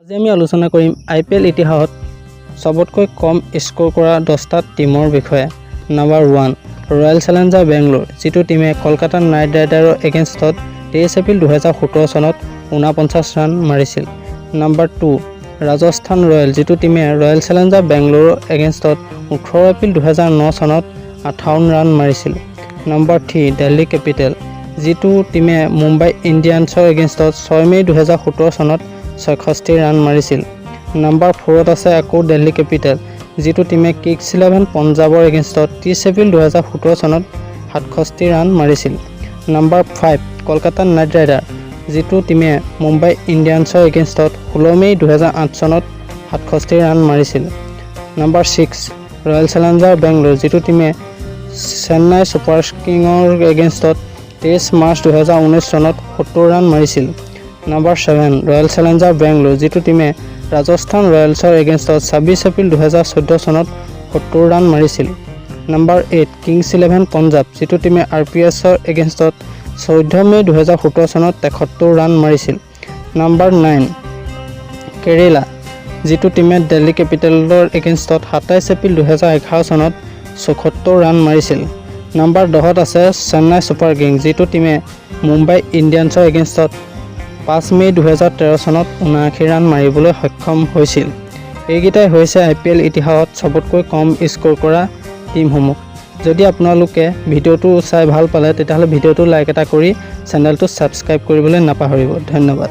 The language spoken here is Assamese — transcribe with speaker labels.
Speaker 1: আজি আমি আলোচনা কৰিম IPL ইতিহাসত সবতকৈ কম স্কোৰ কৰা 10টা টিমৰ বিষয়ে। নাম্বাৰ 1 ৰয়েল চেলেঞ্জাৰ বেংগলোৰ, যিটো টিমে কলকাতা নাইট ৰাইডাৰৰ এগেইনষ্টত 23 এপ্ৰিল 2017 চনত 49 ৰান মাৰিছিল। নাম্বাৰ 2 ৰাজস্থান ৰয়েল, যিটো টিমে ৰয়েল চেলেঞ্জাৰ বেংগলোৰৰ এগেইনষ্টত 18 এপ্ৰিল 2009 চনত 58 ৰান মাৰিছিল। নাম্বাৰ 3 দিল্লী কেপিটেল, যিটো টিমে মুম্বাই ইণ্ডিয়ানছৰ এগেইনষ্টত 6 মে 2017 চনত 66 ৰান মাৰিছিল। নাম্বাৰ 4ত আছে আকৌ দিল্লী কেপিটেল, যিটো টিমে কিংছ 11 পঞ্জাবৰ এগেইনষ্টত 30 এপ্ৰিল 2017 চনত 67 ৰান মাৰিছিল। নাম্বাৰ 5 কলকাতা নাইট ৰাইডাৰ, যিটো টিমে মুম্বাই ইণ্ডিয়ানছৰ এগেইনষ্টত 16 মে 2008 চনত 67 ৰান মাৰিছিল। নাম্বাৰ 6 ৰয়েল চেলেঞ্জাৰ বেংগলোৰ, যিটো টিমে চেন্নাই ছুপাৰ কিংছৰ এগেইনষ্টত 23 মাৰ্চ 2019 চনত 70 ৰান মাৰিছিল। নাম্বাৰ 7 ৰয়েল চেলেঞ্জাৰ বেংগলোৰ, যিটো টিমে ৰাজস্থান ৰয়েলছৰ এগেইনষ্টত 26 এপ্ৰিল 2014 চনত 70 ৰান মাৰিছিল। নাম্বাৰ 8 কিংছ 11 পঞ্জাব, যিটো টিমে RPSৰ এগেইনষ্টত 14 মে 2017 চনত 73 ৰান মাৰিছিল। নাম্বাৰ 9 কেৰেলা, যিটো টিমে দিল্লী কেপিটেলৰ এগেইনষ্টত 27 এপ্ৰিল 2011 চনত 74 ৰান মাৰিছিল। নাম্বাৰ 10ত আছে চেন্নাই ছুপাৰ কিংছ, যিটো টিমে মুম্বাই ইণ্ডিয়ানছৰ এগেইনষ্টত 5 মে 2013 চনত 79 ৰান মাৰিবলৈ সক্ষম হৈছিল। এইকেইটাই হৈছে IPL ইতিহাসত সবতকৈ কম স্কোৰ কৰা টিমসমূহ। যদি আপোনালোকে ভিডিঅ'টো চাই ভাল পালে তেতিয়াহ'লে ভিডিঅ'টো লাইক এটা কৰি চেনেলটো ছাবস্ক্ৰাইব কৰিবলৈ নাপাহৰিব। ধন্যবাদ।